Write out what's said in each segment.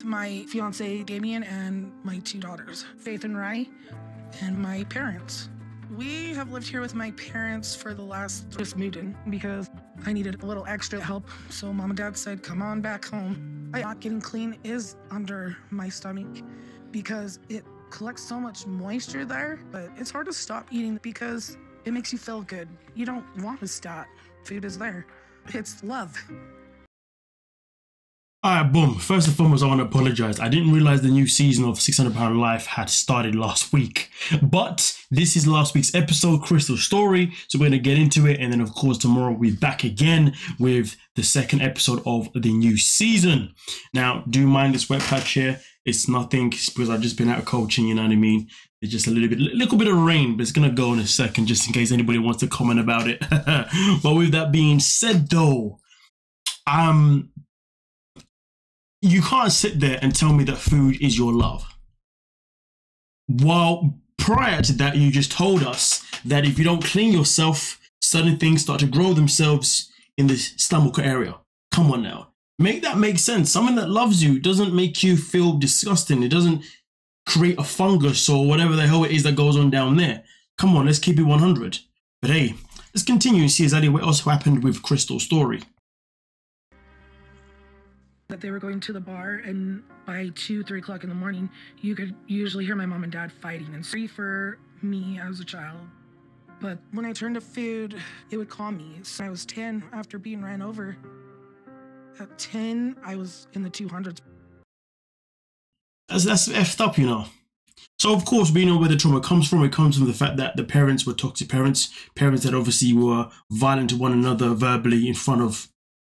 My fiance, Damien, and my 2 daughters, Faith and Rye, and my parents. We have lived here with my parents for the last, just moved in because I needed a little extra help. So mom and dad said, come on back home. Not getting clean is under my stomach because it collects so much moisture there, but it's hard to stop eating because it makes you feel good. You don't want to stop. Food is there. It's love. Alright, boom. First and foremost, I want to apologize. I didn't realize the new season of £600 Life had started last week. But this is last week's episode, Krystal story. So we're going to get into it. And then, of course, tomorrow we'll be back again with the second episode of the new season. Now, do mind this wet patch here. It's nothing because I've just been out coaching, you know what I mean? It's just a little bit of rain, but it's going to go in a second just in case anybody wants to comment about it. But with that being said, though, you can't sit there and tell me that food is your love. While prior to that, you just told us that if you don't clean yourself, certain things start to grow themselves in the stomach area. Come on now. Make that make sense. Someone that loves you doesn't make you feel disgusting. It doesn't create a fungus or whatever the hell it is that goes on down there. Come on, let's keep it 100. But hey, let's continue and see exactly what else happened with Krystal's story. That they were going to the bar, and by 2-3 o'clock in the morning, you could usually hear my mom and dad fighting. And sorry for me as a child, but when I turned to food, it would calm me. So I was 10 after being ran over. At 10, I was in the 200s. That's effed up, you know. So of course, we know where the trauma comes from. It comes from the fact that the parents were toxic parents that obviously were violent to one another verbally in front of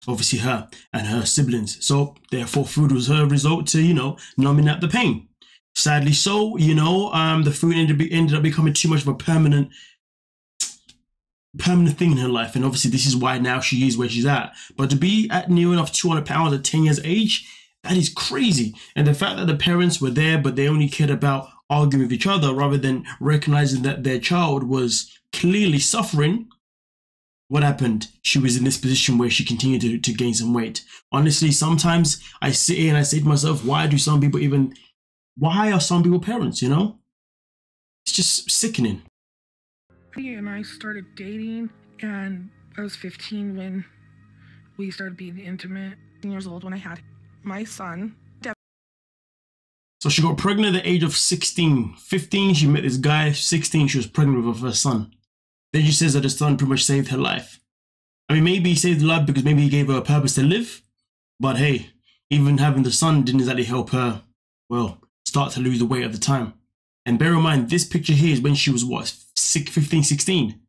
obviously her and her siblings. So therefore food was her result to, you know, numbing out the pain. Sadly so, you know, the food ended up becoming too much of a permanent thing in her life. And obviously this is why now she is where she's at. But to be at near enough 200 pounds at 10 years age, that is crazy. And the fact that the parents were there, but they only cared about arguing with each other rather than recognizing that their child was clearly suffering. What happened? She was in this position where she continued to gain some weight. Honestly, sometimes I sit here and I say to myself, why are some people parents, you know? It's just sickening. And I started dating, and I was 15 when we started being intimate. 10 years old when I had my son. So she got pregnant at the age of 16. 15, she met this guy. 16, she was pregnant with her first son. Then she says that the son pretty much saved her life. I mean, maybe he saved her life because maybe he gave her a purpose to live. But hey, even having the son didn't exactly help her, well, start to lose the weight at the time. And bear in mind, this picture here is when she was, what, 15, 16?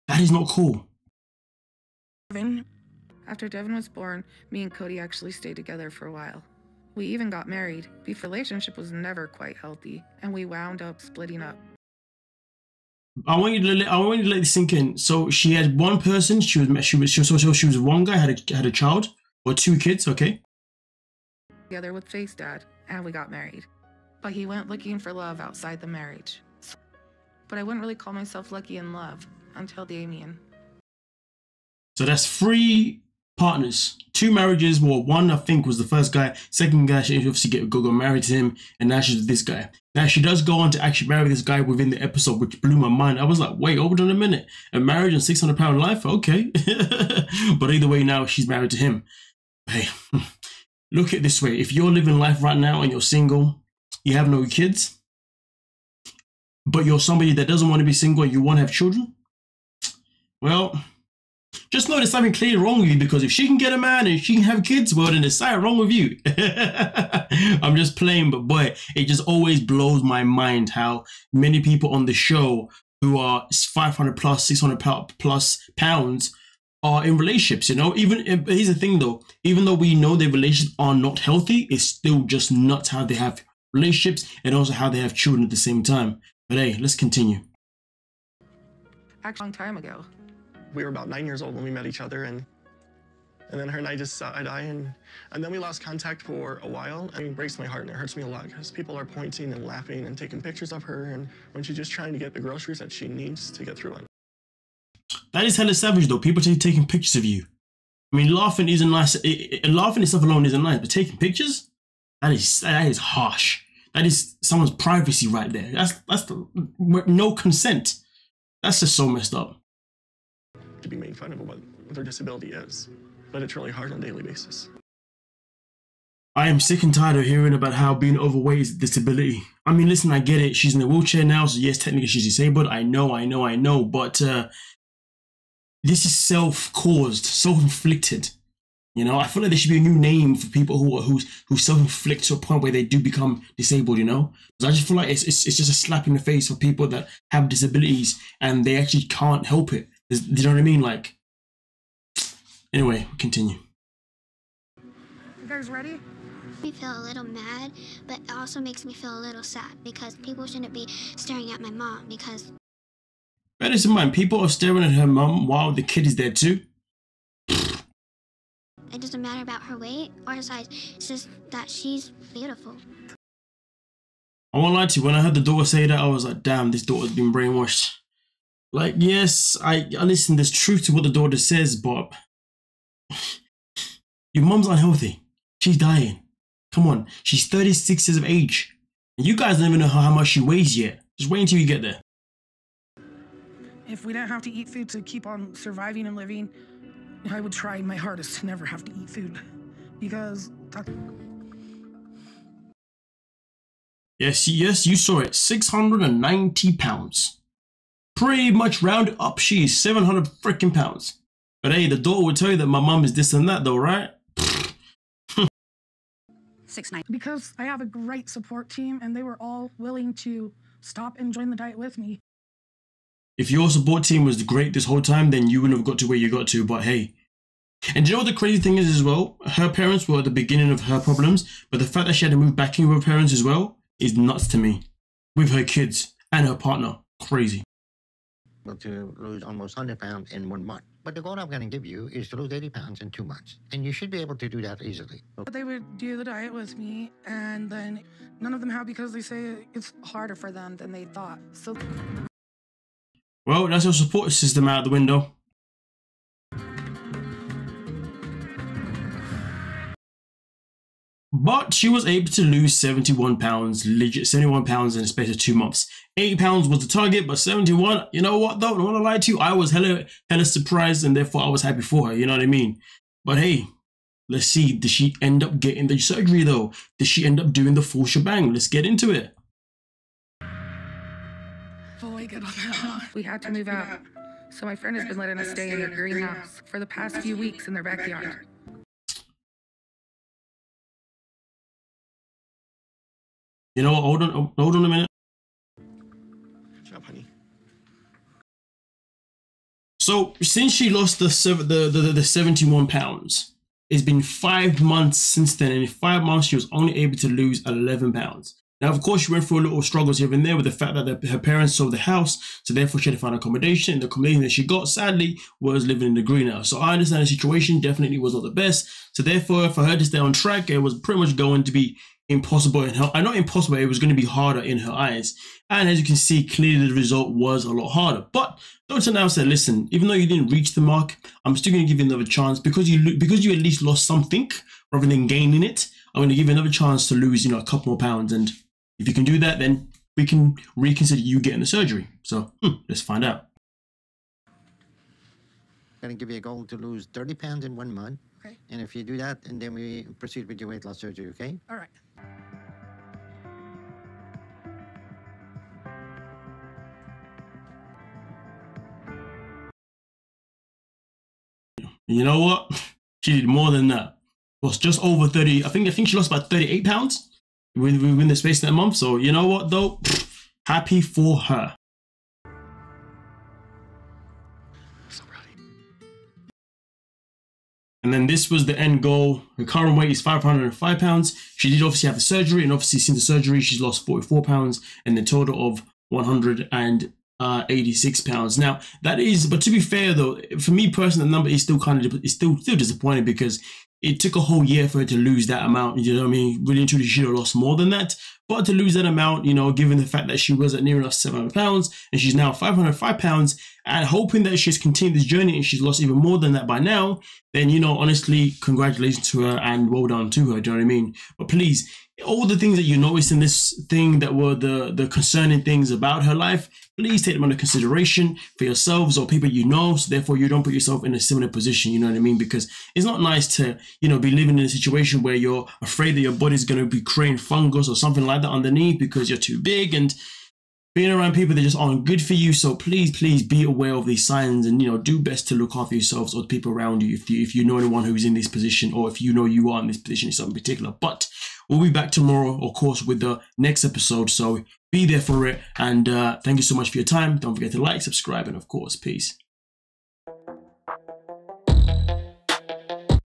That is not cool. After Devin was born, me and Cody actually stayed together for a while. We even got married. The relationship was never quite healthy, and we wound up splitting up. I want you to let this sink in. So she had one person. She was one guy had a child or 2 kids. Okay. Together with Faith's dad, and we got married. But he went looking for love outside the marriage. But I wouldn't really call myself lucky in love until Damien. So that's 3 partners, 2 marriages. Well, one I think was the first guy. Second guy, she obviously got married to him, and now she's with this guy. Now she does go on to actually marry this guy within the episode, which blew my mind. I was like, wait, hold on a minute, a marriage and £600 life, okay. But either way, now she's married to him. Hey, look at it this way: if you're living life right now and you're single, you have no kids, but you're somebody that doesn't want to be single and you want to have children, well, just know there's something clearly wrong with you, because if she can get a man and she can have kids, well, then there's something wrong with you. I'm just playing, but boy, it just always blows my mind how many people on the show who are 500 plus, 600 plus pounds are in relationships, you know? Even here's the thing though, even though we know their relationships are not healthy, it's still just nuts how they have relationships and also how they have children at the same time. But hey, let's continue. Actually, a long time ago. We were about 9 years old when we met each other, and then her and I just saw eye to eye, and then we lost contact for a while. And it breaks my heart and it hurts me a lot because people are pointing and laughing and taking pictures of her, and when she's just trying to get the groceries that she needs to get through it. That is hella savage though. People taking pictures of you. I mean, laughing isn't nice. Laughing itself alone isn't nice, but taking pictures? That is harsh. That is someone's privacy right there. That's no consent. That's just so messed up. To be made fun of what their disability is, but it's really hard on a daily basis. I am sick and tired of hearing about how being overweight is a disability. I mean, listen, I get it. She's in a wheelchair now, so yes, technically she's disabled. I know, but this is self-caused, self-inflicted. You know, I feel like there should be a new name for people who self-inflict to a point where they do become disabled, you know? Because I just feel like it's just a slap in the face for people that have disabilities and they actually can't help it. Do you know what I mean? Like, anyway, continue. You guys ready? Me feel a little mad, but it also makes me feel a little sad because people shouldn't be staring at my mom because... Bear this in mind, people are staring at her mom while the kid is there too. It doesn't matter about her weight or her size, it's just that she's beautiful. I won't lie to you, when I heard the daughter say that, I was like, damn, this daughter's been brainwashed. Like, yes, I listen, there's truth to what the daughter says, but your mom's unhealthy. She's dying. Come on, she's 36 years of age. And you guys don't even know how much she weighs yet. Just wait until you get there. If we didn't have to eat food to keep on surviving and living, I would try my hardest to never have to eat food. Because that's... Yes, you saw it. 690 pounds. Pretty much rounded up, she's 700 freaking pounds. But hey, the daughter would tell you that my mom is this and that though, right? 690. Because I have a great support team and they were all willing to stop and join the diet with me. If your support team was great this whole time, then you wouldn't have got to where you got to, but hey. And do you know what the crazy thing is as well? Her parents were at the beginning of her problems, but the fact that she had to move back in with her parents as well is nuts to me. With her kids and her partner. Crazy. To lose almost 100 pounds in 1 month. But the goal I'm going to give you is to lose 80 pounds in 2 months. And you should be able to do that easily. But they would do the diet with me, and then none of them have because they say it's harder for them than they thought. So, well, that's your support system out the window. But she was able to lose 71 pounds, legit 71 pounds in a space of 2 months. 80 pounds was the target, but 71, you know what though? I don't want to lie to you. I was hella surprised and therefore I was happy for her, you know what I mean? But hey, let's see. Did she end up getting the surgery though? Did she end up doing the full shebang? Let's get into it. We had to move out. So my friend has been letting us stay in their greenhouse for the past few weeks in their backyard. You know what? Hold on a minute. Shut up, honey. So since she lost the 71 pounds, it's been 5 months since then, and in 5 months she was only able to lose 11 pounds. Now, of course, she went through a little struggles here and there with the fact that her parents sold the house, so therefore she had to find accommodation. And the accommodation that she got, sadly, was living in the greenhouse. So I understand the situation definitely was not the best. So therefore, for her to stay on track, it was pretty much going to be impossible in her, not impossible, it was going to be harder in her eyes. And as you can see, clearly the result was a lot harder. But Dr. now said, listen, even though you didn't reach the mark, I'm still going to give you another chance because you at least lost something rather than gaining it. I'm going to give you another chance to lose, a couple more pounds. And if you can do that, then we can reconsider you getting the surgery. So let's find out. I'm going to give you a goal to lose 30 pounds in 1 month. Okay. And if you do that, and then we proceed with your weight loss surgery, okay? All right. You know what? She did more than that. It was just over 30. I think she lost about 38 pounds within the space of that month. So you know what though? Happy for her. So proud of you. And then this was the end goal. Her current weight is 505 pounds. She did obviously have the surgery, and obviously since the surgery, she's lost 44 pounds and a total of 186 pounds. Now that is, but to be fair though, for me personally, the number is still still disappointing because it took a whole year for her to lose that amount. You know what I mean? Really and truly, she should have lost more than that. But to lose that amount, given the fact that she was at near enough 700 pounds and she's now 505 pounds, and hoping that she's continued this journey and she's lost even more than that by now, then, honestly, congratulations to her and well done to her. Do you know what I mean? But please, all the things that you noticed in this thing that were the concerning things about her life, please take them under consideration for yourselves or people you know, so therefore you don't put yourself in a similar position, you know what I mean? Because it's not nice to, you know, be living in a situation where you're afraid that your body's going to be creating fungus or something like that underneath because you're too big, and being around people that just aren't good for you. So please be aware of these signs, and, you know, do best to look after yourselves or the people around you if you know anyone who's in this position, or if you know you are in this position in something particular. But we'll be back tomorrow, of course, with the next episode. So be there for it. And thank you so much for your time. Don't forget to like, subscribe, and of course, peace.